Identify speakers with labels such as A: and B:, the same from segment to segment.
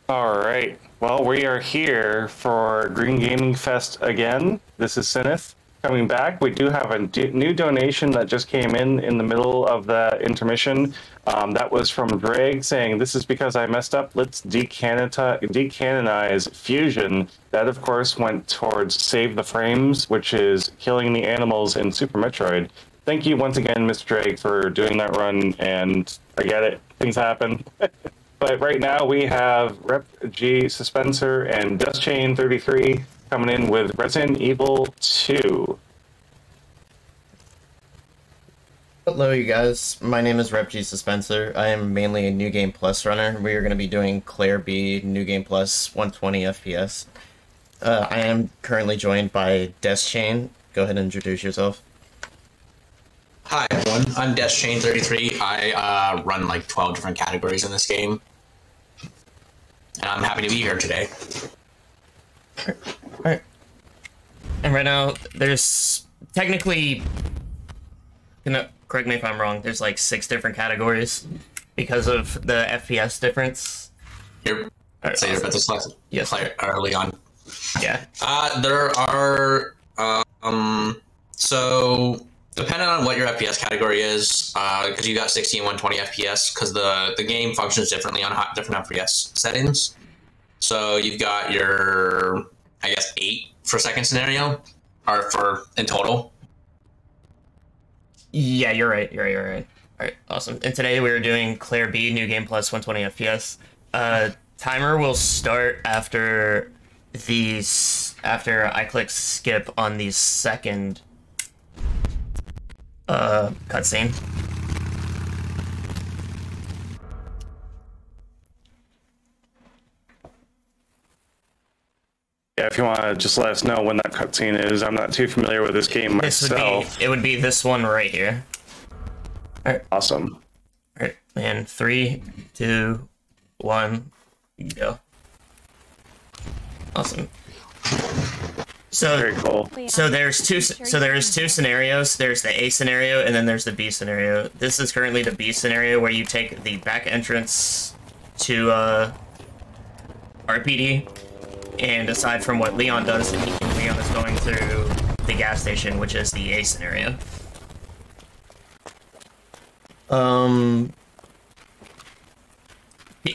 A: All right. Well, we are here for Green Gaming Fest again. This is Sinith coming back. We do have a new donation that just came in the middle of the intermission. That was from Greg saying, "This is because I messed up. Let's decanonize Fusion." That, of course, went towards Save the Frames, which is killing the animals in Super Metroid. Thank you once again, Mr. Drake, for doing that run, and I get it. Things happen. But right now we have repgsuspenser and DustChain33 coming in with Resident Evil 2.
B: Hello, you guys. My name is repgsuspenser. I am mainly a New Game Plus runner. We are going to be doing Claire B, New Game Plus, 120 FPS. I am currently joined by DustChain. Go ahead and introduce yourself.
C: Hi everyone, I'm DustChain33. I run like 12 different categories in this game. And I'm happy to be here today.
B: Alright. And right now, there's technically, correct me if I'm wrong, there's like 6 different categories because of the FPS difference.
C: Here,
B: right,
C: so you're about to select
B: yes.
C: early on.
B: Yeah.
C: There are, so depending on what your FPS category is, because you got 60 and 120 FPS, because the game functions differently on different FPS settings. So you've got your, I guess, 8 for second scenario, or for in total.
B: Yeah, you're right. You're right. All right, awesome. And today we are doing Claire B, New Game Plus, 120 FPS. Timer will start after I click skip on the second cutscene.
A: Yeah, if you want to just let us know when that cutscene is. I'm not too familiar with this game myself.
B: It would be this one right here. All right.
A: Awesome.
B: All right, and 3, 2, 1, go. Awesome. So
A: very cool.
B: So there's two scenarios. There's the A scenario and then there's the B scenario. This is currently the B scenario where you take the back entrance to RPD, and aside from what Leon does, Leon is going through the gas station, which is the A scenario.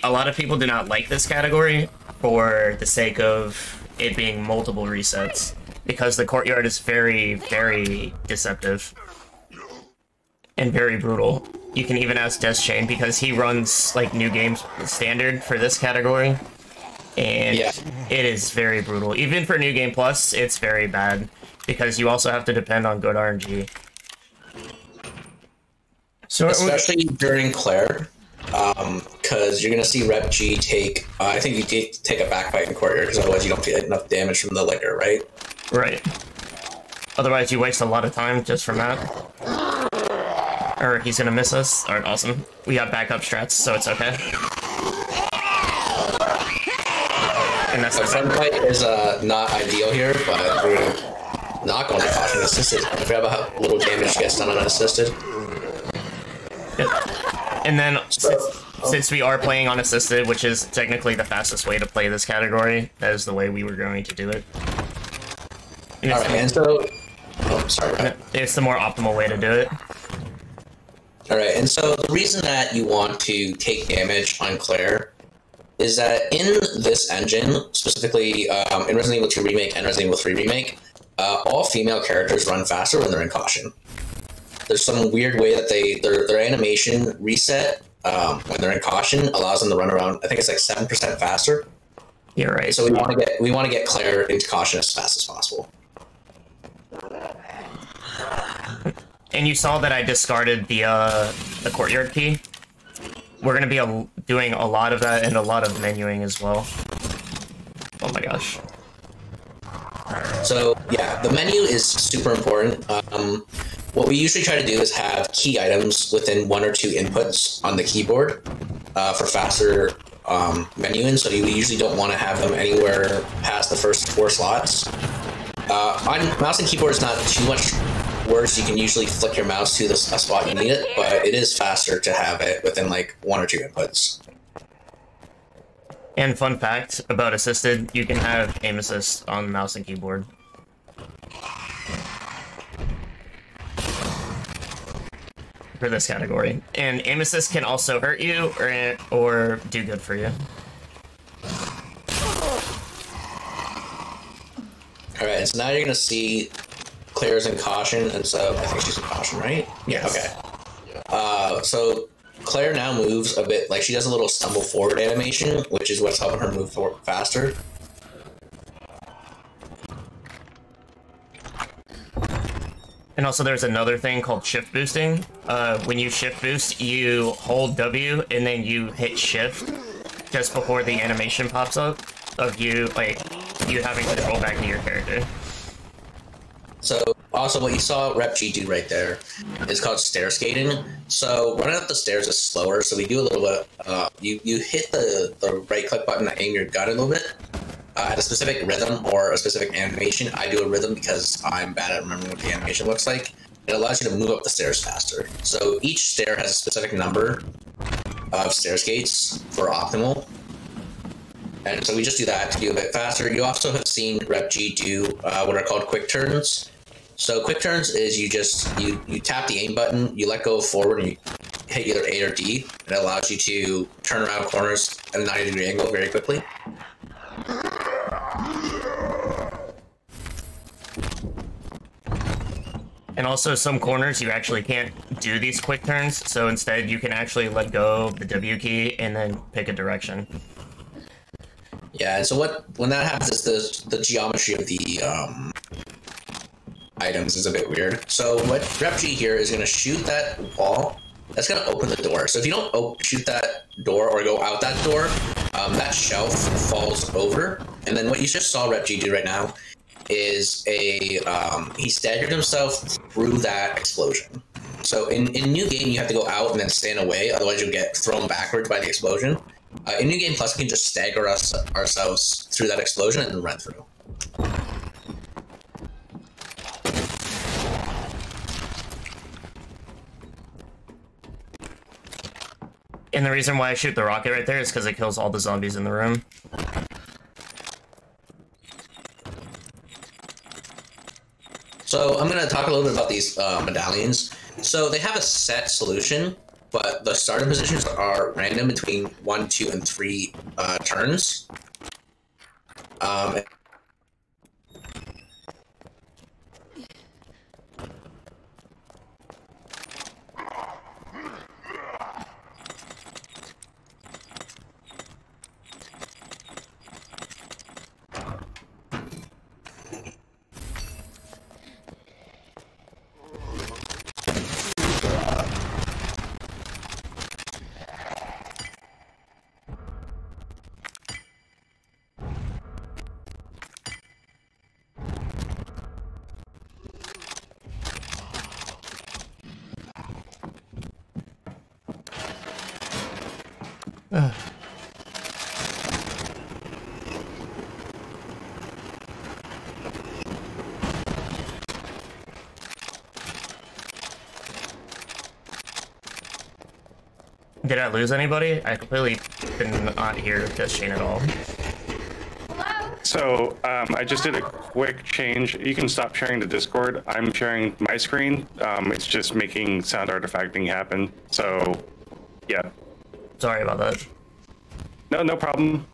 B: A lot of people do not like this category for the sake of it being multiple resets, because the courtyard is very, very deceptive and very brutal. You can even ask DustChain, because he runs like New Games Standard for this category, and
C: yeah,
B: it is very brutal. Even for New Game Plus, it's very bad, because you also have to depend on good RNG. So
C: especially during Claire, because you're gonna see Rep G take. I think you take a backbite in courtyard, because otherwise you don't get enough damage from the liquor, right?
B: Right. Otherwise, you waste a lot of time just from that. Or he's gonna miss us. Alright, awesome. We got backup strats, so it's okay. And that's
C: the front fight is not ideal here, but we're not going to caution assisted. I forgot about how little damage gets done unassisted.
B: Yep. And then, since we are playing unassisted, which is technically the fastest way to play this category, that is the way we were going to do it.
C: Alright, and so... Oh, sorry, Ryan.
B: It's the more optimal way to do it.
C: Alright, and so the reason that you want to take damage on Claire is that in this engine, specifically in Resident Evil 2 Remake and Resident Evil 3 Remake, all female characters run faster when they're in caution. There's some weird way that their animation reset when they're in caution allows them to run around. I think it's like 7% faster.
B: You're right.
C: So we want to get Claire into caution as fast as possible.
B: And you saw that I discarded the courtyard key. We're gonna be doing a lot of that and a lot of menuing as well. Oh my gosh.
C: So yeah, the menu is super important. What we usually try to do is have key items within 1 or 2 inputs on the keyboard for faster menuing. So you usually don't want to have them anywhere past the first 4 slots. On mouse and keyboard is not too much worse. You can usually flick your mouse to a spot you need it, but it is faster to have it within like 1 or 2 inputs.
B: And fun fact about assisted, you can have aim assist on mouse and keyboard. For this category. And aim assist can also hurt you or do good for you.
C: Alright, so now you're gonna see Claire's in caution, and so I think she's in caution, right?
B: Yes.
C: Okay. So Claire now moves a bit, like she does a little stumble forward animation, which is what's helping her move forward faster.
B: And also there's another thing called shift boosting. When you shift boost, you hold W and then you hit shift just before the animation pops up of you, like, you having control back to your character.
C: So, also what you saw RepG do right there is called stair skating. So, running up the stairs is slower, so we do a little bit, you hit the right click button to aim your gun a little bit at a specific rhythm or a specific animation. I do a rhythm because I'm bad at remembering what the animation looks like. It allows you to move up the stairs faster. So, each stair has a specific number of stair skates for optimal. And so we just do that to do a bit faster. You also have seen RepG do what are called quick turns. So quick turns is you tap the aim button, you let go forward, and you hit either A or D. It allows you to turn around corners at a 90-degree angle very quickly.
B: And also some corners you actually can't do these quick turns, so instead you can actually let go of the W key and then pick a direction.
C: Yeah, and so when that happens is the geometry of the items is a bit weird. So what RepG here is going to shoot that wall. That's going to open the door. So if you don't shoot that door or go out that door, that shelf falls over. And then what you just saw RepG do right now is he staggered himself through that explosion. So in New Game, you have to go out and then stand away, otherwise you'll get thrown backwards by the explosion. In New Game Plus, we can just stagger ourselves through that explosion and run through.
B: And the reason why I shoot the rocket right there is because it kills all the zombies in the room.
C: So I'm going to talk a little bit about these medallions. So they have a set solution, but the starting positions are random between 1, 2, and 3 turns.
B: Did I lose anybody? I completely did not hear this chain at all.
A: So I just did a quick change. You can stop sharing the Discord. I'm sharing my screen. It's just making sound artifacting happen. So, yeah.
B: Sorry about that.
A: No problem.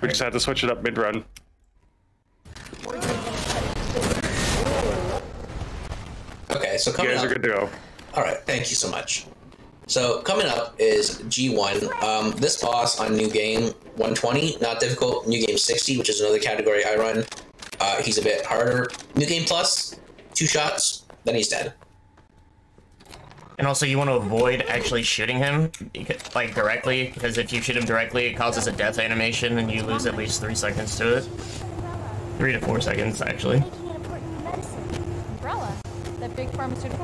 A: We just had to switch it up mid-run.
C: Okay, so
A: You
C: coming
A: guys
C: up...
A: are good to go.
C: Alright, thank you so much. So coming up is G1. This boss on New Game 120, not difficult. New Game 60, which is another category I run. He's a bit harder. New Game Plus, 2 shots, then he's dead.
B: And also you want to avoid actually shooting him, like, directly, because if you shoot him directly, it causes a death animation and you lose at least 3 seconds to it. 3 to 4 seconds, actually.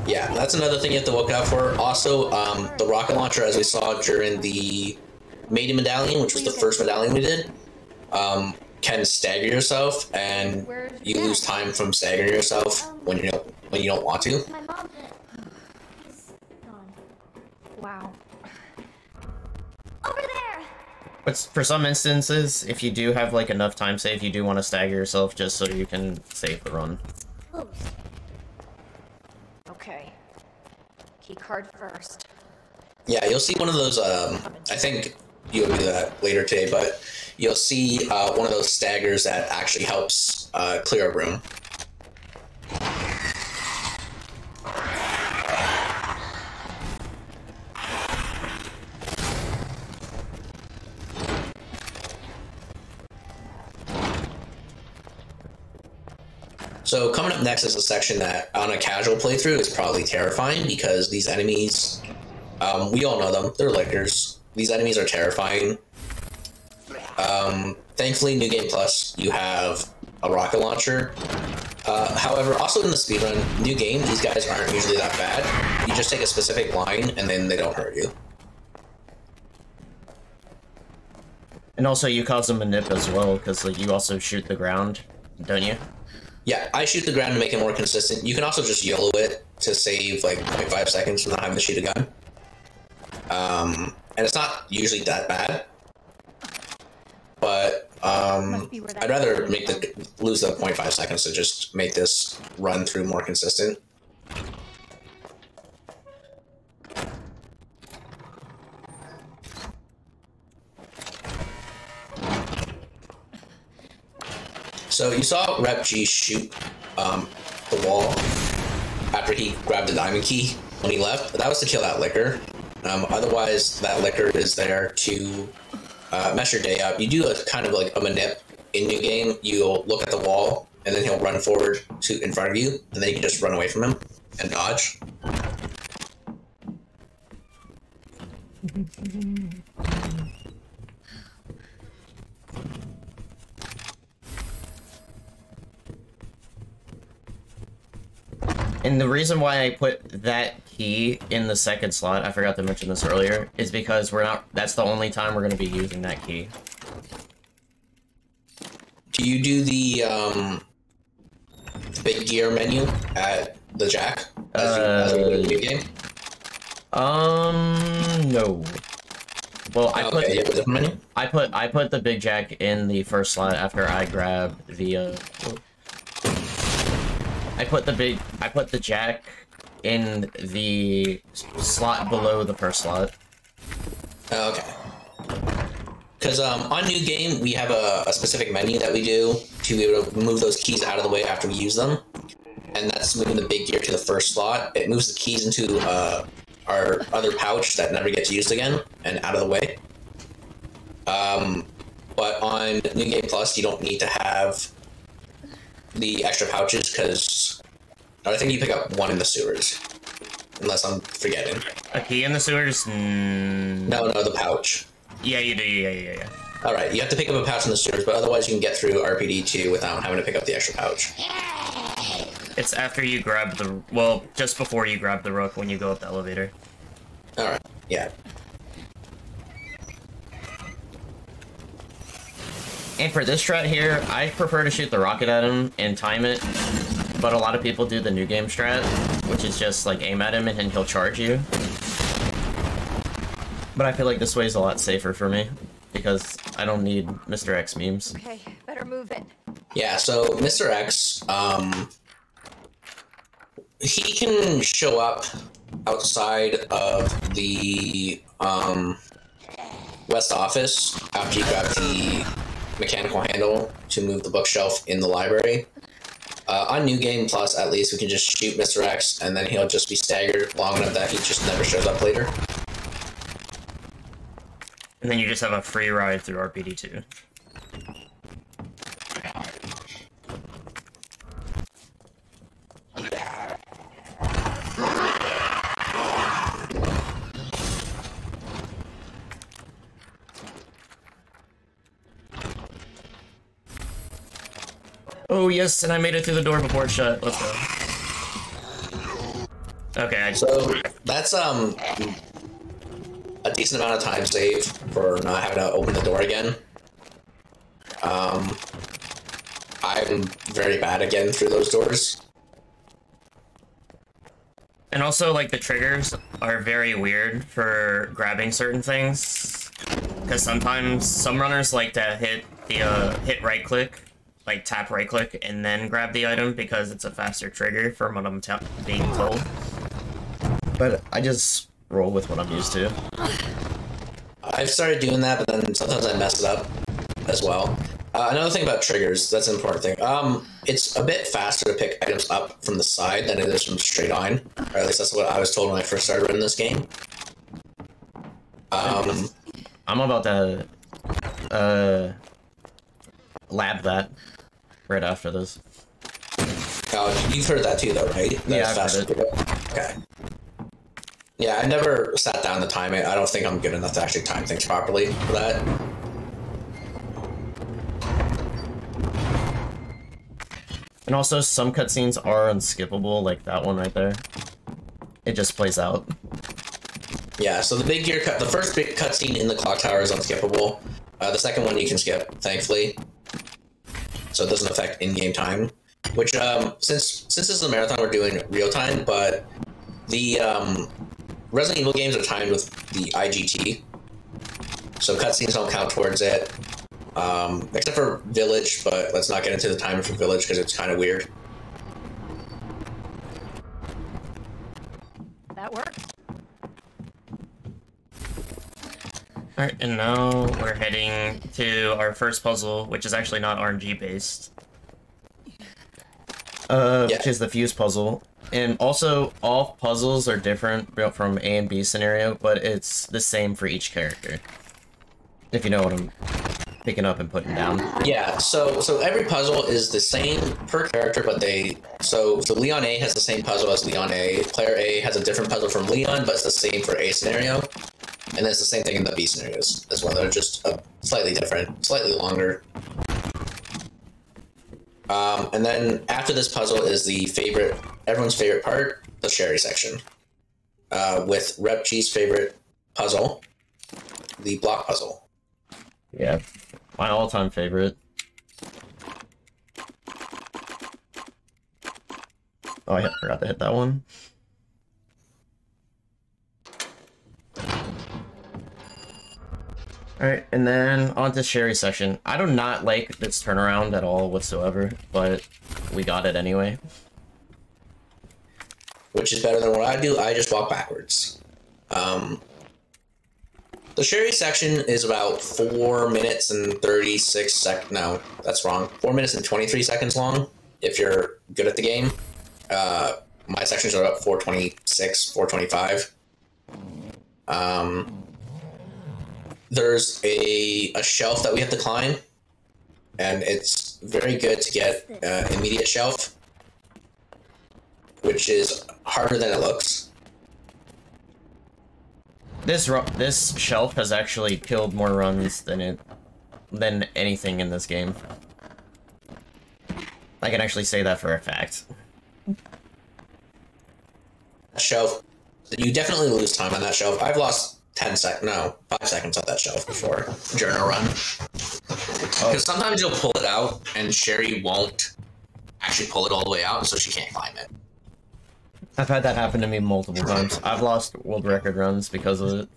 C: Yeah, that's another thing you have to look out for. Also, the rocket launcher, as we saw during the Maiden Medallion, which was the first medallion we did, can stagger yourself, and you lose time from staggering yourself when you don't want to.
D: Wow. Over there!
B: But for some instances, if you do have like enough time save, you do want to stagger yourself just so you can save the run.
D: Okay. Key card first.
C: Yeah, you'll see one of those, I think you'll do that later today, but you'll see one of those staggers that actually helps clear a room. So coming up next is a section that on a casual playthrough is probably terrifying because these enemies, we all know them, they're lickers. These enemies are terrifying. Thankfully, New Game Plus, you have a rocket launcher. However, also in the speedrun, New Game, these guys aren't usually that bad. You just take a specific line and then they don't hurt you.
B: And also you cause them a nip as well, because like, you also shoot the ground, don't you?
C: Yeah, I shoot the ground to make it more consistent. You can also just YOLO it to save like 0.5 seconds without having to shoot a gun. And it's not usually that bad. But I'd rather lose the 0.5 seconds to just make this run through more consistent. So you saw repg shoot the wall after he grabbed the diamond key when he left, but that was to kill that licker. Otherwise, that licker is there to mess your day up. You do a kind of like a manip in New Game. You'll look at the wall, and then he'll run forward to in front of you, and then you can just run away from him and dodge.
B: And the reason why I put that key in the second slot, I forgot to mention this earlier, is because that's the only time we're going to be using that key.
C: Do you do the big gear menu at the jack as you would in the game?
B: No. Well,
C: you have a different menu?
B: I put the big jack in the first slot after I grabbed the I put the jack in the slot below the first slot.
C: Okay. Because on New Game, we have a specific menu that we do to be able to move those keys out of the way after we use them. And that's moving the big gear to the first slot. It moves the keys into our other pouch that never gets used again and out of the way. But on New Game Plus, you don't need to have the extra pouches because I think you pick up one in the sewers. Unless I'm forgetting.
B: A key in the sewers?
C: No, the pouch.
B: Yeah, you do. Yeah.
C: Alright, you have to pick up a pouch in the sewers, but otherwise you can get through RPD2 without having to pick up the extra pouch.
B: It's after you grab the... Well, just before you grab the rook when you go up the elevator.
C: Alright, yeah.
B: And for this strat here, I prefer to shoot the rocket at him and time it, but a lot of people do the New Game strat, which is just like aim at him and then he'll charge you. But I feel like this way is a lot safer for me, because I don't need Mr. X memes.
D: Okay, better move it.
C: Yeah, so Mr. X, he can show up outside of the West office after you grab the mechanical handle to move the bookshelf in the library. On New Game Plus, at least, we can just shoot Mr. X, and then he'll just be staggered long enough that he just never shows up later.
B: And then you just have a free ride through RPD2. Oh yes, and I made it through the door before it shut. Let's go. Okay,
C: So that's a decent amount of time saved for not having to open the door again. I'm very bad at getting through those doors.
B: And also, like, the triggers are very weird for grabbing certain things. Because sometimes some runners like to hit the hit right click, like tap right click, and then grab the item because it's a faster trigger from what I'm being told. But I just roll with what I'm used to.
C: I've started doing that, but then sometimes I mess it up as well. Another thing about triggers, that's an important thing. It's a bit faster to pick items up from the side than it is from straight on. Or at least that's what I was told when I first started running this game.
B: I'm about to lab that right after this.
C: Oh, you've heard that too, though, right?
B: Yeah, I've heard it.
C: Okay. Yeah, I never sat down to time it. I don't think I'm good enough to actually time things properly for that.
B: And also, some cutscenes are unskippable, like that one right there. It just plays out.
C: Yeah, so the first big cutscene in the clock tower is unskippable. The second one you can skip, thankfully. So it doesn't affect in-game time. Which, since this is a marathon, we're doing real time, but the Resident Evil games are timed with the IGT. So cutscenes don't count towards it. Except for Village, but let's not get into the timer for Village because it's kind of weird.
D: That works.
B: Alright, and now we're heading to our first puzzle, which is actually not RNG based. Which is the fuse puzzle. And also, all puzzles are different from A and B scenario, but it's the same for each character. If you know what I'm picking up and putting down.
C: Yeah, so every puzzle is the same per character, but so Leon A has the same puzzle as Leon A. Player A has a different puzzle from Leon, but it's the same for A scenario. And then it's the same thing in the B scenarios as well. They're just slightly different, slightly longer. And then after this puzzle is everyone's favorite part, the Sherry section. With RepG's favorite puzzle, the block puzzle.
B: Yeah, my all-time favorite. Oh, I forgot to hit that one. Alright, and then on to Sherry section. I do not like this turnaround at all whatsoever, but we got it anyway.
C: Which is better than what I do. I just walk backwards. The Sherry section is about 4 minutes and 36 seconds. No, that's wrong. 4 minutes and 23 seconds long, if you're good at the game. My sections are about 4:26, 4:25. There's a shelf that we have to climb, and it's very good to get immediate shelf, which is harder than it looks.
B: This shelf has actually killed more runs than anything in this game. I can actually say that for a fact.
C: Shelf, you definitely lose time on that shelf. I've lost 5 seconds on that shelf before during a run. Because sometimes you'll pull it out and Sherry won't actually pull it all the way out, so she can't climb it.
B: I've had that happen to me multiple times. I've lost world record runs because of it.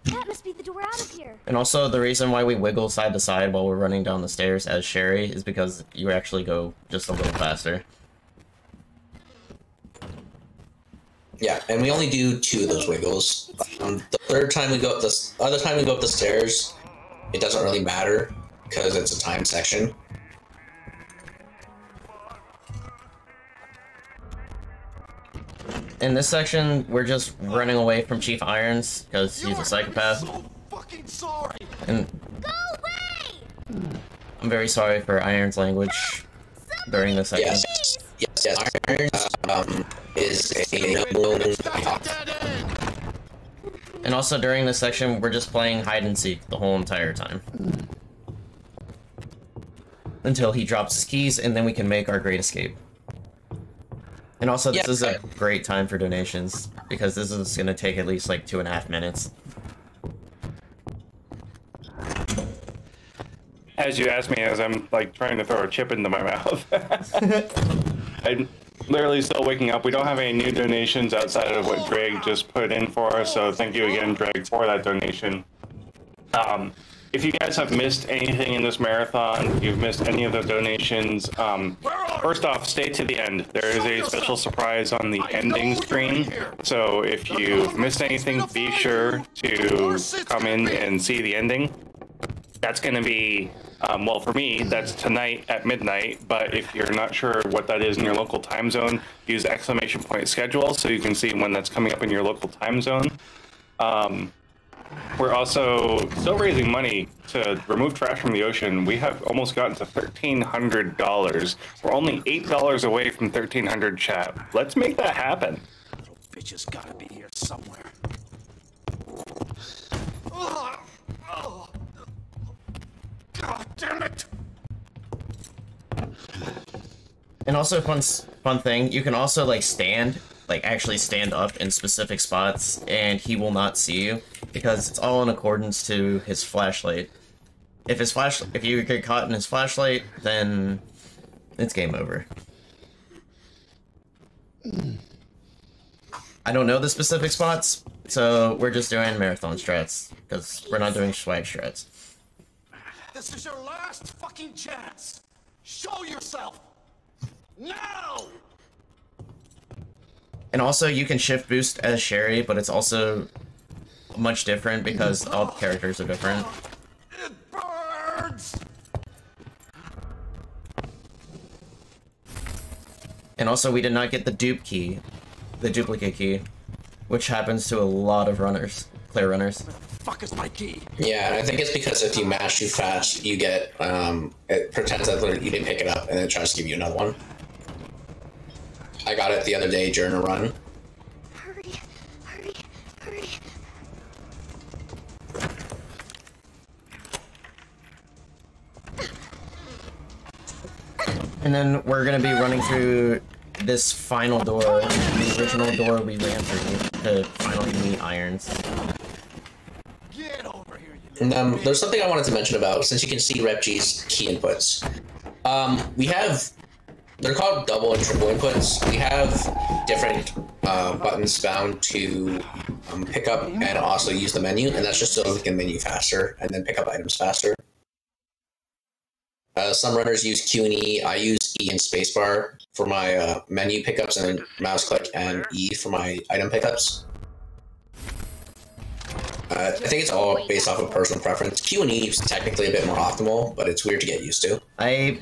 D: That must be the door out of here.
B: And also, the reason why we wiggle side to side while we're running down the stairs as Sherry is because you actually go just a little faster.
C: Yeah, and we only do 2 of those wiggles. The other time we go up the stairs, it doesn't really matter because it's a time section.
B: In this section, we're just running away from Chief Irons because he's a psychopath.
E: So fucking sorry.
B: And
D: Go away!
B: I'm very sorry for Irons' language during this section.
C: Yes. Irons is a
E: Dead end.
B: And also during this section, we're just playing hide and seek the whole entire time. Until he drops his keys, and then we can make our great escape. And also, this is a great time for donations, because this is going to take at least like 2.5 minutes.
A: As you asked me, as I'm like trying to throw a chip into my mouth. literally still waking up. We don't have any new donations outside of what Drake just put in for us, so thank you again, Drake, for that donation. If you guys have missed anything in this marathon, if you've missed any of the donations, first off, stay to the end. There is a special surprise on the ending screen, so if you've missed anything, be sure to come in and see the ending. That's going to be, well, for me, that's tonight at midnight, but if you're not sure what that is in your local time zone, use ! schedule so you can see when that's coming up in your local time zone. We're also still raising money to remove trash from the ocean. We have almost gotten to $1,300. We're only $8 away from 1,300, chat. Let's make that happen.
E: Little bitch's gotta be here somewhere. God damn it!
B: And also, fun thing, you can also like actually stand up in specific spots, and he will not see you because it's all in accordance to his flashlight. If you get caught in his flashlight, then it's game over. I don't know the specific spots, so we're just doing marathon strats because we're not doing swag strats.
E: This is your last fucking chance! Show yourself! Now!
B: And also, you can shift boost as Sherry, but it's also much different because all the characters are different.
E: It burns!
B: And also, we did not get the dupe key, the duplicate key, which happens to a lot of runners, Claire runners.
E: Where the fuck is my key?
C: Yeah, I think it's because if you mash too fast, you get, it pretends that you didn't pick it up, and then it tries to give you another one. I got it the other day during a run.
D: Hurry, hurry, hurry.
B: And then we're gonna be running through this final door, the original door we ran through, to finally meet Irons.
E: Get over here, you
C: And
E: little
C: there's something I wanted to mention about, since you can see repg's key inputs. We have, they're called double and triple inputs. We have different buttons bound to pick up and also use the menu, and that's just so we can menu faster and then pick up items faster. Some runners use Q and E. I use E and spacebar for my menu pickups, and then mouse click and E for my item pickups. I think it's all based off of personal preference. Q and E is technically a bit more optimal, but it's weird to get used to.
B: I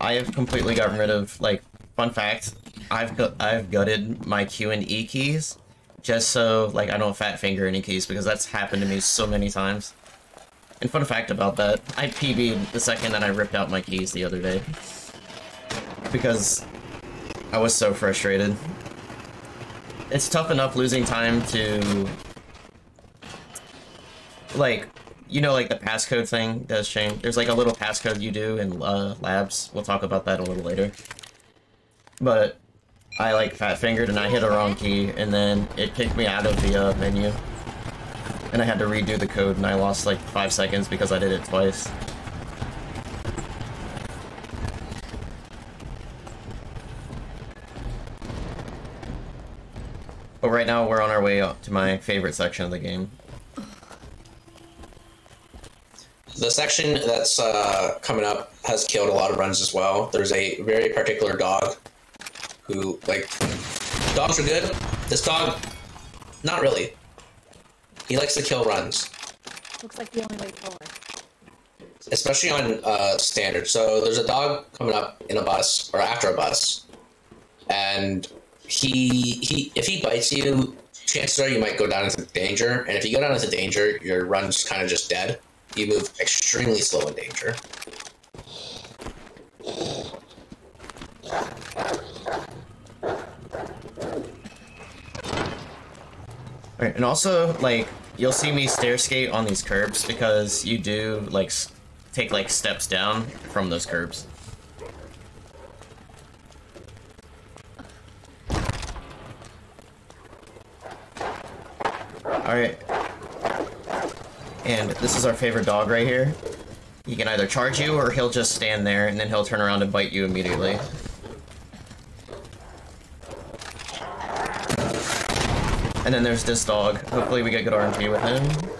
B: have completely gotten rid of, like, fun fact, I've gutted my Q and E keys just so, like, I don't fat finger any keys, because that's happened to me so many times. And fun fact about that, I PB'd the second that I ripped out my keys the other day. Because I was so frustrated. It's tough enough losing time to, like, you know, like the passcode thing does change. There's like a little passcode you do in labs. We'll talk about that a little later. But I like fat fingered and I hit a wrong key, and then it kicked me out of the menu. And I had to redo the code, and I lost like 5 seconds because I did it twice. But right now we're on our way up to my favorite section of the game.
C: The section that's coming up has killed a lot of runs as well. There's a very particular dog who, like, dogs are good. This dog, not really. He likes to kill runs.
F: Looks like the only way forward.
C: Especially on standard. So there's a dog coming up in a bus, or after a bus, and if he bites you, chances are you might go down into danger, and if you go down into danger, your run's kind of just dead. You move extremely slow in danger.
B: Alright, and also, like, you'll see me stair skate on these curbs because you do, like, take, like, steps down from those curbs. Alright. And this is our favorite dog right here. He can either charge you or he'll just stand there and then he'll turn around and bite you immediately. And then there's this dog. Hopefully we get good RNG with him.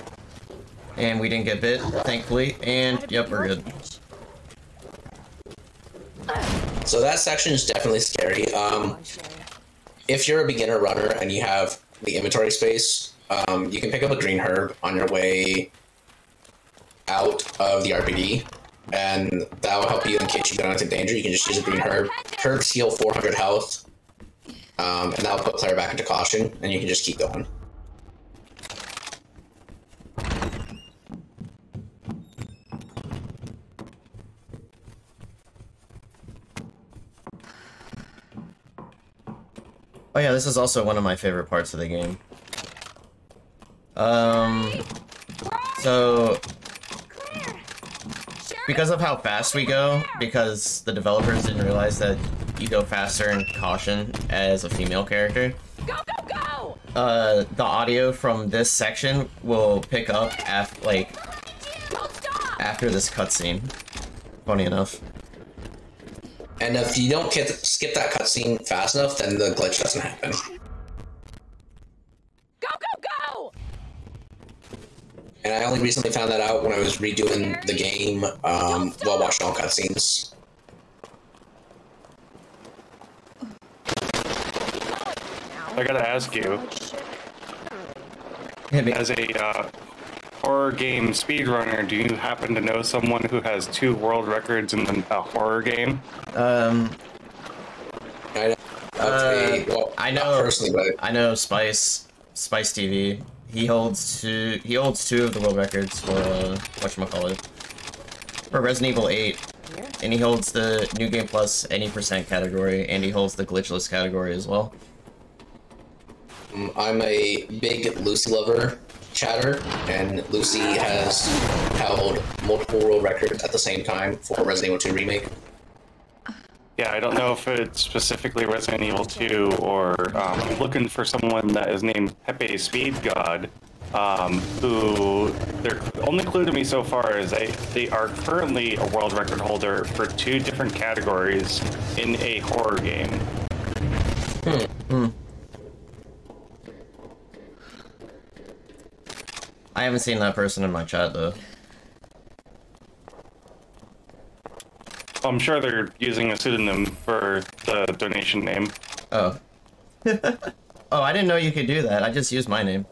B: And we didn't get bit, thankfully. And, yep, we're good.
C: So that section is definitely scary. If you're a beginner runner and you have the inventory space, you can pick up a green herb on your way out of the RPD, and that will help you in case you go into danger. You can just use a green herb. Herbs heal 400 health, and that'll put player back into caution, and you can just keep going.
B: Oh yeah, this is also one of my favorite parts of the game. So because of how fast we go, because the developers didn't realize that you go faster in Caution as a female character.
D: Go, go, go!
B: The audio from this section will pick up
D: Don't stop!
B: after this cutscene. Funny enough.
C: And if you don't skip that cutscene fast enough, then the glitch doesn't happen.
D: Go, go, go!
C: And I only recently found that out when I was redoing the game while watching all cutscenes.
A: I gotta ask you,
B: Hit me.
A: as a horror game speedrunner, do you happen to know someone who has 2 world records in a horror game?
B: I know
C: not personally, but
B: I know Spice TV. He holds two of the world records for whatchamacallit. For Resident Evil 8. And he holds the New Game Plus any % category, and he holds the glitchless category as well.
C: I'm a big Lucy lover chatter, and Lucy has held multiple world records at the same time for Resident Evil 2 Remake.
A: Yeah, I don't know if it's specifically Resident Evil 2 or I'm looking for someone that is named Pepe Speed God, who their only clue to me so far is they are currently a world record holder for 2 different categories in a horror game.
B: I haven't seen that person in my chat though.
A: I'm sure they're using a pseudonym for the donation name.
B: Oh. Oh, I didn't know you could do that. I just used my name.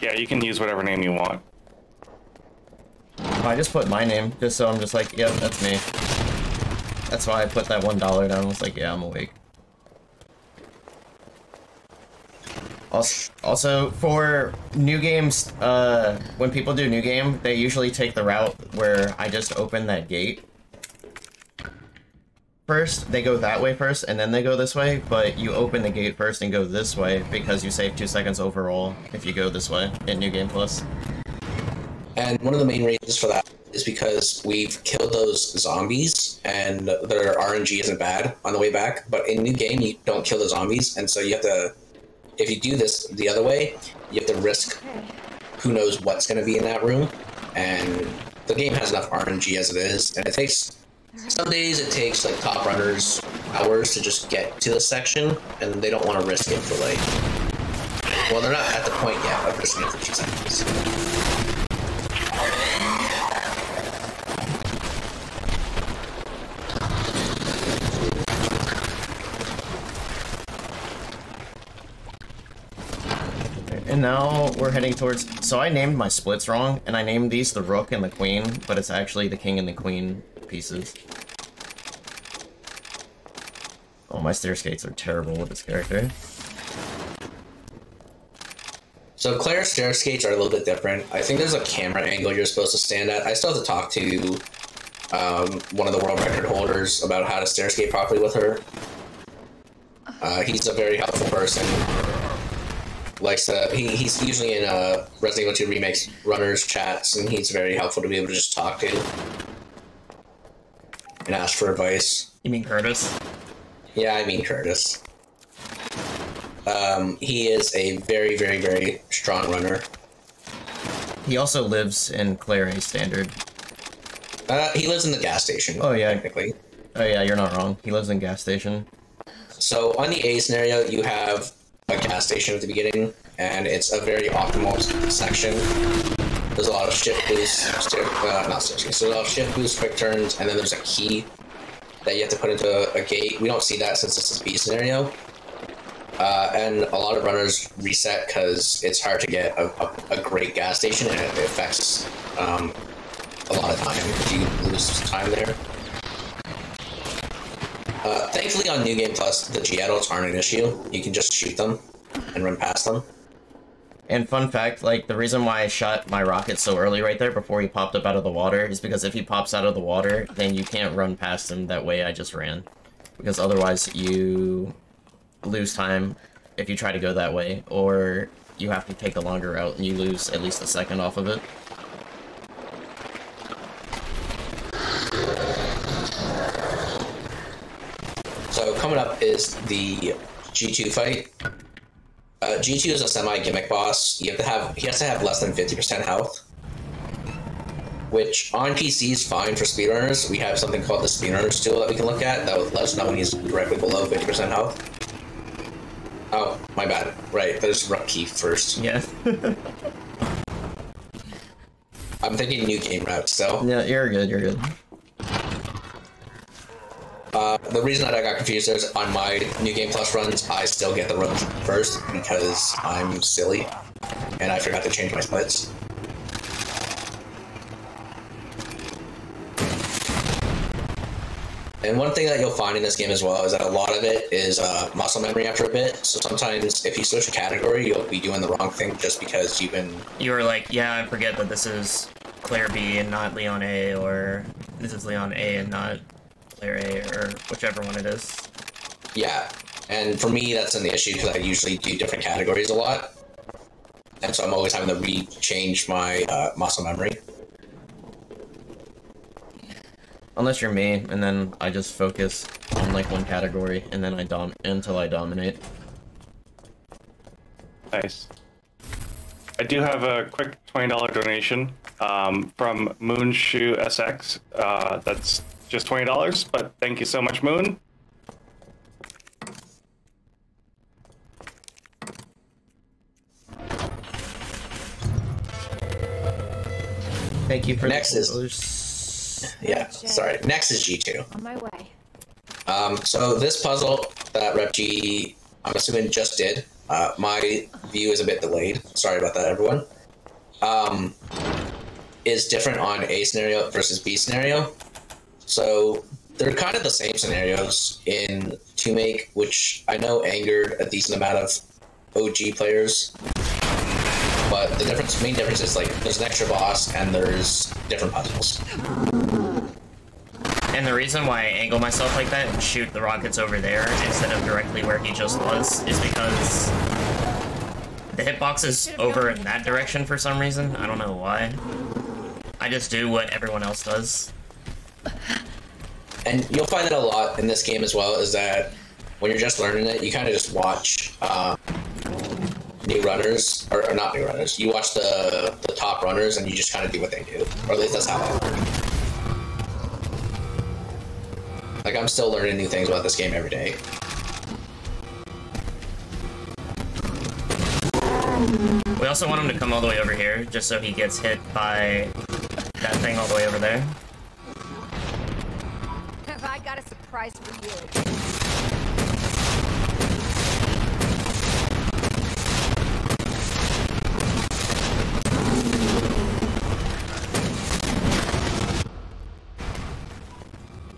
A: Yeah, you can use whatever name you want.
B: Oh, I just put my name, just so I'm just like, yep, that's me. That's why I put that $1 down. I was like, yeah, I'm awake. Also, for new games, when people do new game, they usually take the route where I just open that gate first. They go that way first, and then they go this way, but you open the gate first and go this way because you save 2 seconds overall if you go this way in New Game Plus.
C: And one of the main reasons for that is because we've killed those zombies, and their RNG isn't bad on the way back, but in New Game, you don't kill the zombies, and so you have to... If you do this the other way, you have to risk who knows what's going to be in that room, and the game has enough RNG as it is, and it takes... Some days it takes, like, top runners hours to just get to the section, and they don't want to risk it for, like... Well, they're not at the point yet of risking it for 2 seconds.
B: And now we're heading towards... So I named my splits wrong, and I named these the Rook and the Queen, but it's actually the King and the Queen pieces. Oh, my stair skates are terrible with this character.
C: So Claire's stair skates are a little bit different. I think there's a camera angle you're supposed to stand at. I still have to talk to one of the world record holders about how to stair skate properly with her. He's a very helpful person. He's usually in Resident Evil 2 Remakes runners chats, and he's very helpful to be able to just talk to and ask for advice.
B: You mean Curtis?
C: Yeah, I mean Curtis. He is a very, very, very strong runner.
B: He also lives in Claire A Standard.
C: He lives in the gas station.
B: Oh yeah,
C: technically.
B: Oh yeah, you're not wrong. He lives in gas station.
C: So on the A scenario, you have a gas station at the beginning, and it's a very optimal section. There's a lot of shift boosts, not staircase, there's a lot of shift boosts, quick turns, and then there's a key that you have to put into a gate. We don't see that since this is B scenario. And a lot of runners reset because it's hard to get a great gas station, and it affects a lot of time if you lose time there. Thankfully on New Game Plus, the G-Adults aren't an issue. You can just shoot them and run past them.
B: And fun fact, like, the reason why I shot my rocket so early right there before he popped up out of the water is because if he pops out of the water, then you can't run past him that way I just ran. Because otherwise you lose time if you try to go that way, or you have to take the longer route and you lose at least a second off of it.
C: So coming up is the G2 fight. G2 is a semi-gimmick boss. He has to have less than 50% health, which on PC is fine for speedrunners. We have something called the speedrunners tool that we can look at that will let us know when he's directly below 50% health. Oh, my bad. Right, there's Rookie first.
B: Yeah.
C: I'm thinking new game route still.
B: Yeah, you're good, you're good.
C: The reason that I got confused is on my New Game Plus runs, I still get the Rookie first because I'm silly and I forgot to change my splits. And one thing that you'll find in this game as well is that a lot of it is muscle memory after a bit. So sometimes if you switch a category, you'll be doing the wrong thing just because you've been...
B: You were like, yeah, I forget that this is Claire B and not Leon A, or this is Leon A and not Claire A, or whichever one it is.
C: Yeah, and for me, that's an issue because I usually do different categories a lot. And so I'm always having to re-change my muscle memory.
B: Unless you're me, and then I just focus on like one category, and then until I dominate.
A: Nice. I do have a quick $20 donation from Moonshoe SX. That's just $20, but thank you so much, Moon.
B: Thank you for
C: Next yeah, sorry. Next is G2.
F: On my way.
C: So this puzzle that RepG, I'm assuming, just did. My view is a bit delayed. Sorry about that, everyone. Is different on A scenario versus B scenario. So they're kind of the same scenarios in 2Make, which I know angered a decent amount of OG players. But the main difference is like there's an extra boss and there's different puzzles.
B: And the reason why I angle myself like that and shoot the rockets over there instead of directly where he just was is because the hitbox is over in that direction for some reason. I don't know why. I just do what everyone else does.
C: And you'll find that a lot in this game as well, is that when you're just learning it, you kind of just watch new runners, or not new runners, you watch the top runners and you just kind of do what they do. Or at least that's how I learn. Like, I'm still learning new things about this game every day.
B: We also want him to come all the way over here, just so he gets hit by that thing all the way over there.
D: Have I got a surprise for you?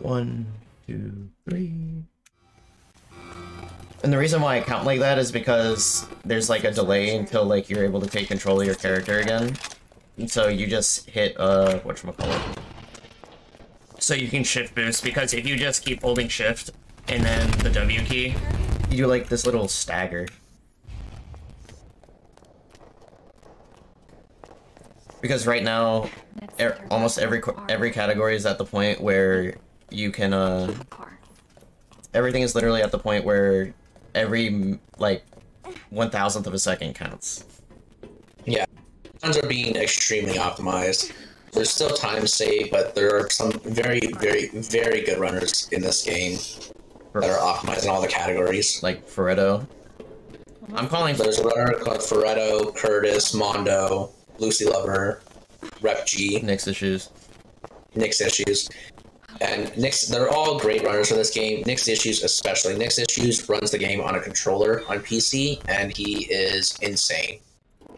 B: One, two, three. And the reason why I count like that is because there's like a delay until like you're able to take control of your character again. And so you just hit whatchamacallit. So you can shift boost, because if you just keep holding shift and then the W key, you do like this little stagger. Because right now, almost every category is at the point where you can everything is literally at the point where every like 1,000th of a second counts.
C: Yeah, runs are being extremely optimized. There's still time saved, but there are some very, very, very good runners in this game that are optimized in all the categories.
B: Like Ferretto. I'm calling.
C: There's a runner called Ferretto, Curtis, Mondo, Lucy Lover, Rep G,
B: Nick's issues.
C: Nick's Issues. And Nick's, they're all great runners for this game. Nick's Issues especially. Nick's Issues runs the game on a controller on PC, and he is insane.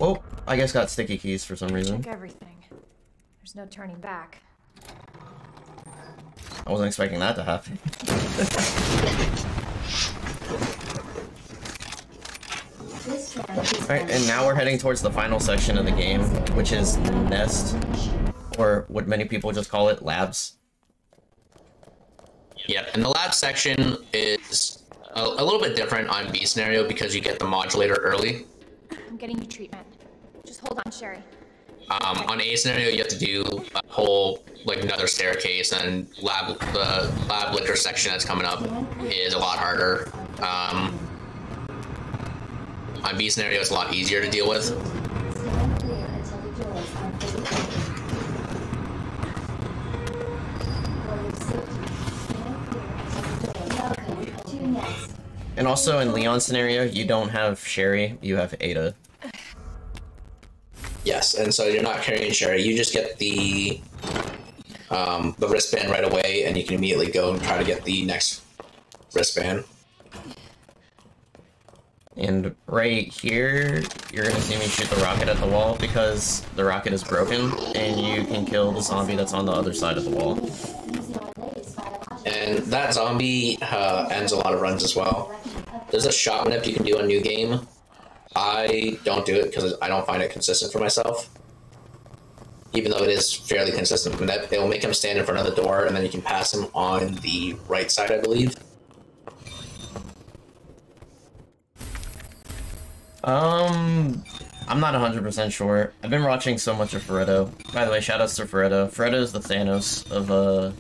B: Oh, I guess got sticky keys for some reason.
D: Check everything. There's no turning back.
B: I wasn't expecting that to happen. Alright, and now we're heading towards the final section of the game, which is Nest, or what many people just call it, Labs.
C: Yep, and the lab section is a little bit different on B scenario because you get the modulator early.
D: I'm getting you treatment. Just hold on, Sherry.
C: On A scenario, you have to do a whole, like, another staircase, and the lab liquor section that's coming up is a lot harder. On B scenario, it's a lot easier to deal with.
B: And also in Leon's scenario, you don't have Sherry, you have Ada.
C: Yes, and so you're not carrying Sherry. You just get the wristband right away, and you can immediately go and try to get the next wristband.
B: And right here, you're gonna see me shoot the rocket at the wall because the rocket is broken, and you can kill the zombie that's on the other side of the wall.
C: And that zombie ends a lot of runs as well. There's a shot whip you can do on New Game. I don't do it because I don't find it consistent for myself. Even though it is fairly consistent, it will make him stand in front of the door, and then you can pass him on the right side, I believe.
B: I'm not 100% sure. I've been watching so much of Ferretto. By the way, shoutouts to Ferretto. Ferretto is the Thanos of,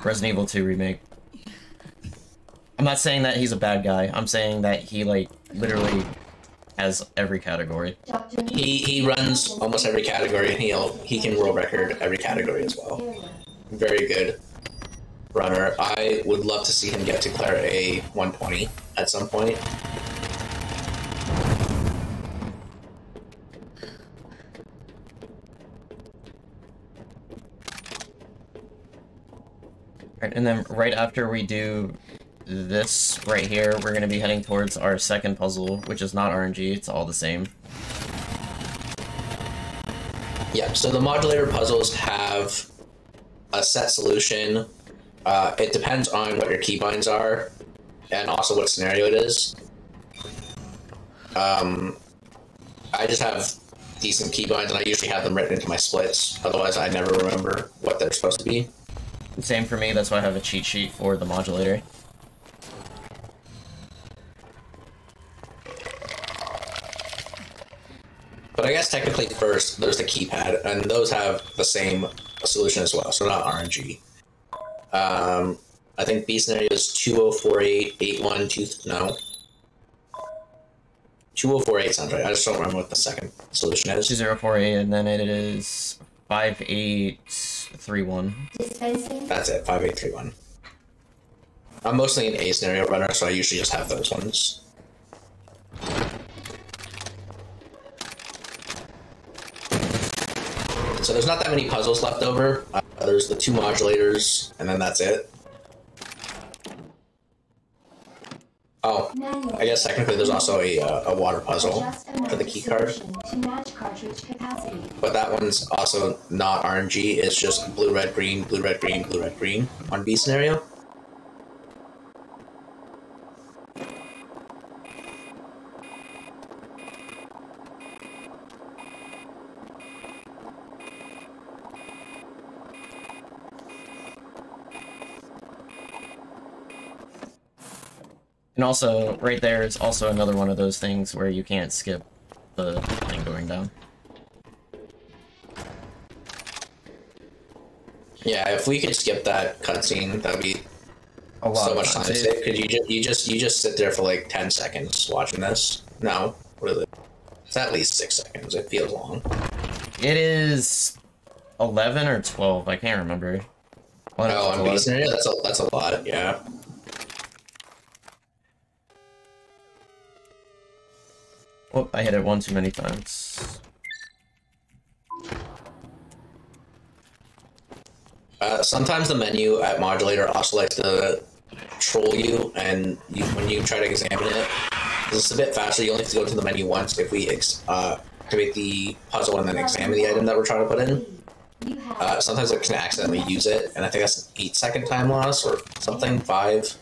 B: Resident Evil 2 Remake. I'm not saying that he's a bad guy. I'm saying that he, like, literally has every category.
C: He runs almost every category, and he can world record every category as well. Very good runner. I would love to see him get to Claire a 120 at some point.
B: Right, and then right after we do this right here, we're going to be heading towards our second puzzle, which is not RNG, it's all the same.
C: Yeah, so the modulator puzzles have a set solution. It depends on what your keybinds are, and also what scenario it is. I just have decent keybinds, and I usually have them written into my splits, otherwise I never remember what they're supposed to be.
B: Same for me, that's why I have a cheat sheet for the modulator.
C: But I guess technically first, there's the keypad, and those have the same solution as well, so not RNG. I think B scenario is 20488122, no. 2048 sounds right, I just don't remember what the second solution is.
B: 2048, and then it is 5831.
C: That's it, 5831. I'm mostly an A scenario runner, so I usually just have those ones. So there's not that many puzzles left over. There's the 2 modulators, and then that's it. Oh, I guess technically there's also a water puzzle for the key card. But that one's also not RNG, it's just blue, red, green, blue, red, green, blue, red, green on B scenario.
B: And also, right there is also another one of those things where you can't skip the thing going down.
C: Yeah, if we could skip that cutscene, that'd be
B: A lot
C: so
B: of
C: much time to
B: times.
C: save. Because you just sit there for like 10 seconds watching this. No, really, it's at least 6 seconds. It feels long.
B: It is 11 or 12, I can't remember.
C: Oh, on B scenario, that's a lot. Yeah.
B: Oh, I hit it one too many times.
C: Sometimes the menu at Modulator also likes to troll you, and when you try to examine it, it's a bit faster. You only have to go to the menu once if we activate the puzzle and then examine the item that we're trying to put in. Sometimes it can accidentally use it, and I think that's an 8-second time loss or something, 5.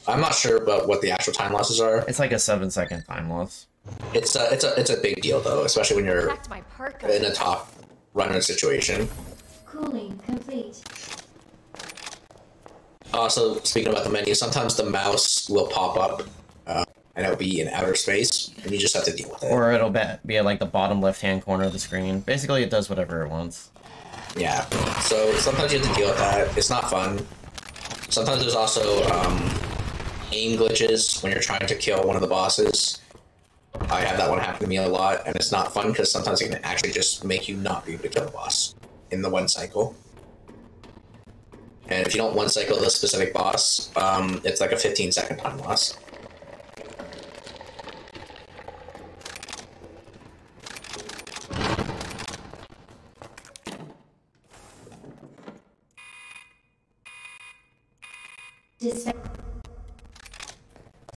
C: I'm not sure about what the actual time losses are.
B: It's like a 7-second time loss.
C: It's a big deal though, especially when you're in a top runner situation.
G: Cooling complete.
C: Also, speaking about the menu, sometimes the mouse will pop up, and it'll be in outer space, and you just have to deal with it.
B: Or it'll be at like the bottom left-hand corner of the screen. Basically, it does whatever it wants.
C: Yeah, so sometimes you have to deal with that. It's not fun. Sometimes there's also aim glitches when you're trying to kill one of the bosses. I have that one happen to me a lot, and it's not fun because sometimes it can actually just make you not be able to kill the boss in the one cycle. And if you don't one cycle the specific boss, it's like a 15-second time loss.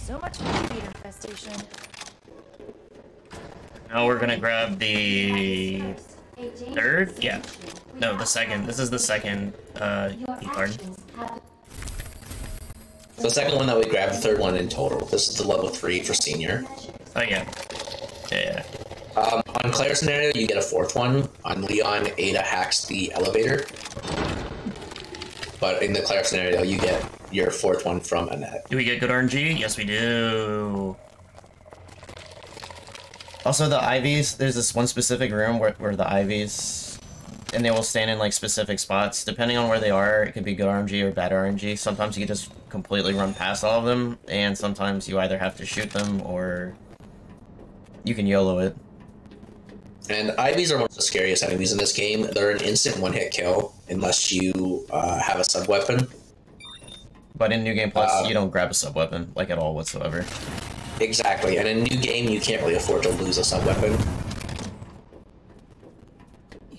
D: So much feed infestation.
B: Now we're gonna grab the third? Yeah. No, the second. This is the second key card.
C: So the second one that we grabbed, the third one in total. This is the level 3 for senior.
B: Oh yeah. Yeah.
C: On Claire's scenario, you get a 4th one. On Leon, Ada hacks the elevator. But in the Claire scenario, you get your 4th one from Annette.
B: Do we get good RNG? Yes, we do. Also, the IVs, there's this one specific room where the IVs, and they will stand in like specific spots. Depending on where they are, it could be good RNG or bad RNG. Sometimes you can just completely run past all of them, and sometimes you either have to shoot them or you can YOLO it.
C: And IVs are one of the scariest enemies in this game. They're an instant one-hit kill unless you have a sub-weapon.
B: But in New Game Plus, you don't grab a sub-weapon, like at all whatsoever.
C: Exactly, and in New Game, you can't really afford to lose a sub-weapon.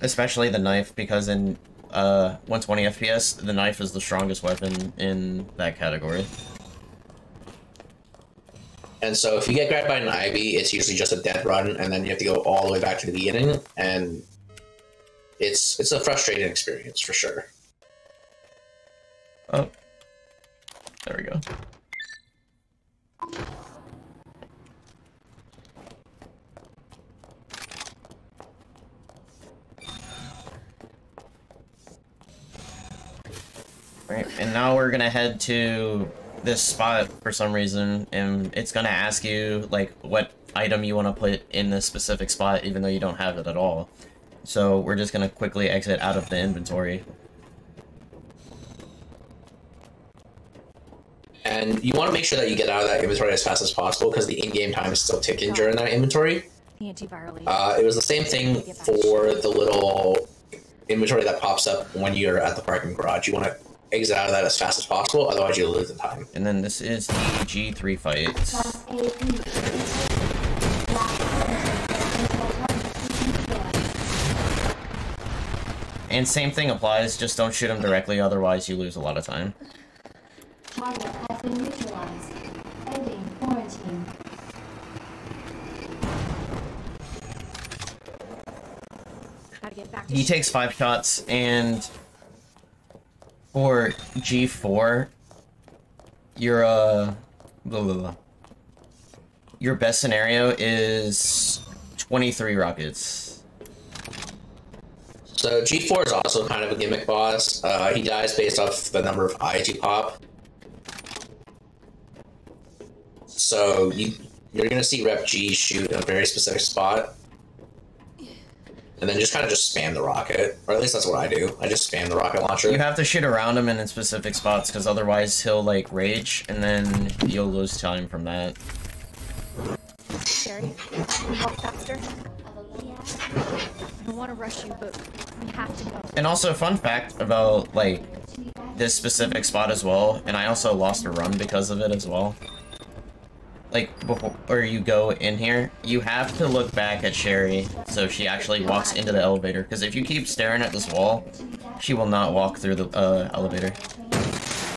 B: Especially the knife, because in 120 FPS, the knife is the strongest weapon in that category.
C: And so if you get grabbed by an Ivy, it's usually just a dead run, and then you have to go all the way back to the beginning, and it's a frustrating experience, for sure.
B: Oh. There we go. Alright, and now we're gonna head to this spot for some reason, and it's gonna ask you like what item you want to put in this specific spot even though you don't have it at all. So we're just gonna quickly exit out of the inventory.
C: And you want to make sure that you get out of that inventory as fast as possible because the in-game time is still ticking during that inventory. It was the same thing for the little inventory that pops up when you're at the parking garage. You want to exit out of that as fast as possible, otherwise you'll lose the time.
B: And then this is the G3 fight. And same thing applies, just don't shoot him directly, otherwise you lose a lot of time.
G: Target has been neutralized. Ending quarantine.
D: Gotta get back to
B: He takes 5 shots, and for G4, your blah, blah, blah. Your best scenario is 23 rockets.
C: So G4 is also kind of a gimmick boss. He dies based off the number of eyes you pop. So you're gonna see Rep G shoot in a very specific spot, and then just kind of spam the rocket, or at least that's what I do. I just spam the rocket launcher.
B: You have to shoot around him and in specific spots, because otherwise he'll like rage, and then you'll lose time from that.
D: Sherry, can you walk faster? I don't want to rush you, but we have to go.
B: And also, fun fact about like this specific spot as well, and I also lost a run because of it as well. like, before you go in here, you have to look back at Sherry so she actually walks into the elevator. Because if you keep staring at this wall, she will not walk through the elevator.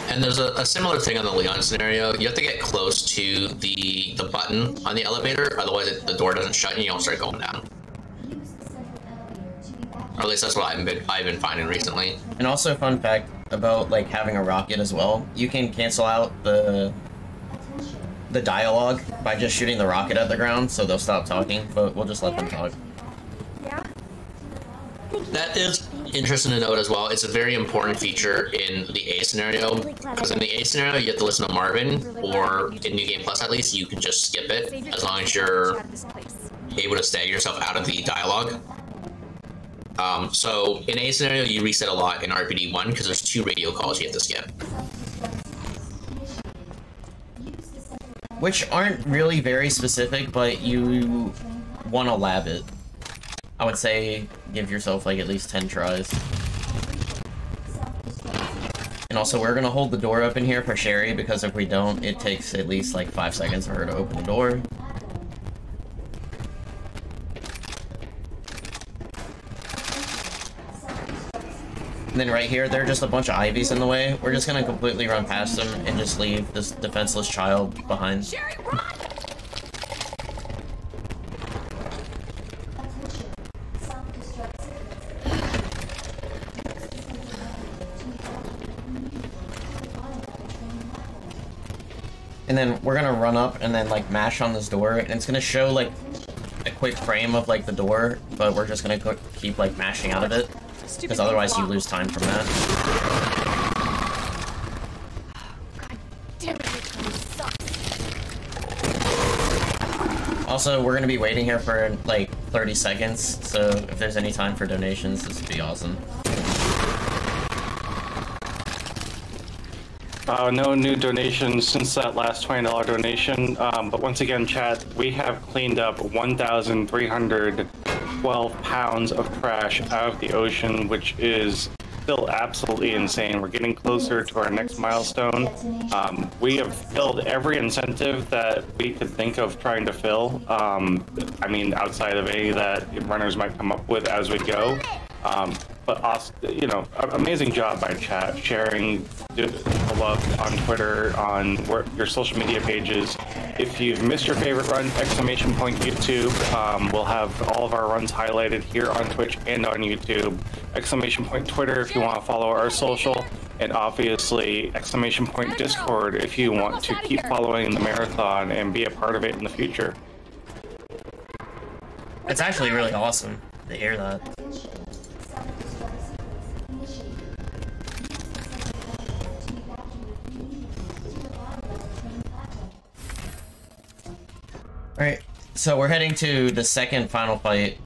C: And there's a similar thing on the Leon scenario. You have to get close to the button on the elevator, otherwise the door doesn't shut and you don't start going down. Or at least that's what I've been finding recently.
B: And also, fun fact about like having a rocket as well, you can cancel out the dialogue by just shooting the rocket at the ground, so they'll stop talking. But we'll just let them talk.
D: Yeah.
C: That is interesting to note as well. It's a very important feature in the A scenario, because in the A scenario you have to listen to Marvin, or in New Game Plus at least you can just skip it as long as you're able to stagger yourself out of the dialogue. So in A scenario you reset a lot in RPD 1 because there's 2 radio calls you have to skip.
B: Which aren't really very specific, but you want to lab it. I would say give yourself like at least 10 tries. And also we're gonna hold the door open here for Sherry, because if we don't, it takes at least like 5 seconds for her to open the door. And then right here, there are just a bunch of ivies in the way. We're just gonna completely run past them and just leave this defenseless child behind.
D: Sherry, run!
B: And then we're gonna run up and then like mash on this door, and it's gonna show like a quick frame of like the door, but we're just gonna keep like mashing out of it, because otherwise you lose time from that.
D: Damn it, this game sucks.
B: Also, we're gonna be waiting here for like 30 seconds, so if there's any time for donations, this would be awesome.
A: No new donations since that last $20 donation, but once again, chat, we have cleaned up 1,312 pounds of trash out of the ocean, which is still absolutely insane. We're getting closer to our next milestone. We have filled every incentive that we could think of trying to fill. I mean, outside of any that runners might come up with as we go. But also, you know, amazing job by chat, sharing the love on Twitter, on your social media pages. If you've missed your favorite run, exclamation point YouTube. We'll have all of our runs highlighted here on Twitch and on YouTube. Exclamation point Twitter if you want to follow our social. And obviously, exclamation point Discord if you want to keep following the marathon and be a part of it in the future.
B: It's actually really awesome to hear that. Alright, so we're heading to the second final fight.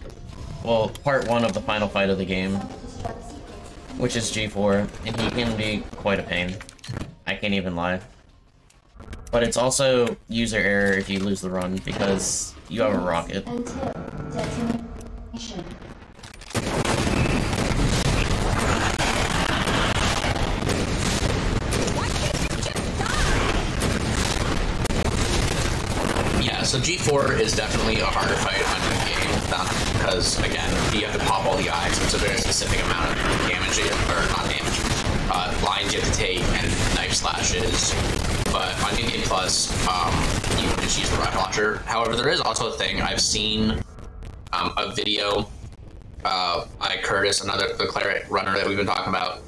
B: Well, part 1 of the final fight of the game, which is G4, and he can be quite a pain. I can't even lie. But it's also user error if you lose the run, because you have a rocket.
G: Until detonation.
C: Yeah, so G4 is definitely a harder fight on the game, because again, you have to pop all the eyes. It's a very specific amount of damage, or not damage, lines you have to take and knife slashes. But on New Game Plus, you can just use the rocket launcher. However, there is also a thing I've seen a video by Curtis, the cleric runner that we've been talking about.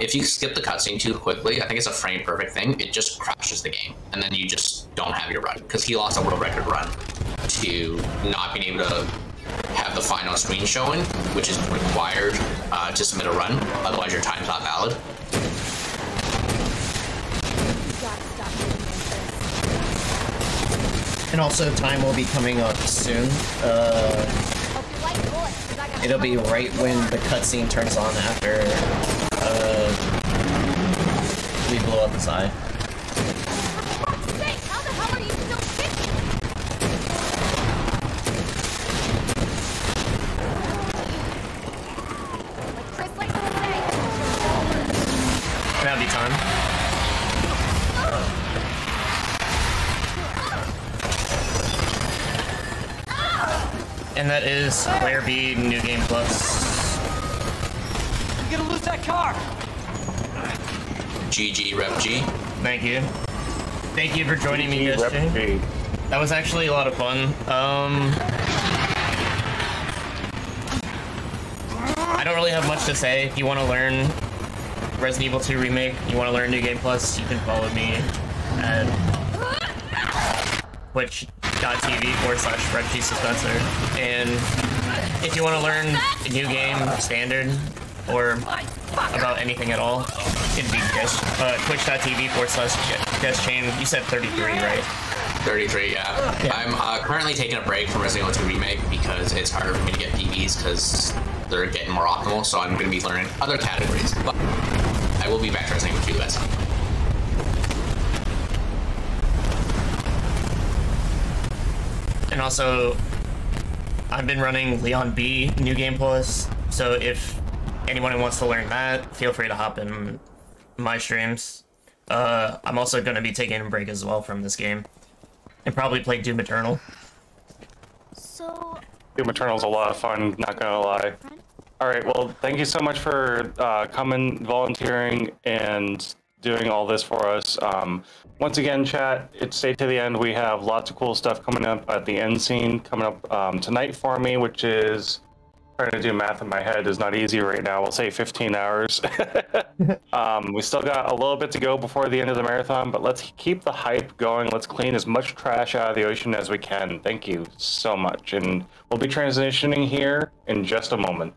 C: If you skip the cutscene too quickly, I think it's a frame perfect thing, it just crashes the game, and then you just don't have your run, because he lost a world record run to not being able to have the final screen showing, which is required to submit a run, otherwise your time's not valid.
B: And also, time will be coming up soon. It'll be right when the cutscene turns on after we blow up his eye.
D: How the hell are you still kicking? Like Chris likes to say.
B: That'll be time. And that is Claire B, New Game Plus.
E: You're gonna lose that car!
C: GG, Rep G.
B: Thank you. Thank you for joining me,
A: Rep
B: SJ.
A: G.
B: That was actually a lot of fun. I don't really have much to say. If you want to learn Resident Evil 2 Remake, you want to learn New Game Plus, you can follow me at twitch.tv/repgsuspenser. And if you want to learn a new game, standard, or about anything at all, it'd be twitch.tv/guestchain. You said 33, right?
C: 33, yeah. I'm currently taking a break from Resident Evil 2 Remake because it's harder for me to get PBs because they're getting more optimal, so I'm going to be learning other categories. But I will be back to Resident Evil 2, that's all.
B: And also, I've been running Leon B, New Game Plus, so if anyone who wants to learn that, feel free to hop in my streams. I'm also going to be taking a break as well from this game. And probably play Doom Eternal.
D: So,
A: Doom Eternal's a lot of fun, not gonna lie. Alright, well, thank you so much for coming, volunteering, and doing all this for us. Once again, chat, stay to the end. We have lots of cool stuff coming up at the end scene, coming up tonight for me, which is, trying to do math in my head is not easy right now. We'll say 15 hours. We still got a little bit to go before the end of the marathon, but let's keep the hype going. Let's clean as much trash out of the ocean as we can. Thank you so much. And we'll be transitioning here in just a moment.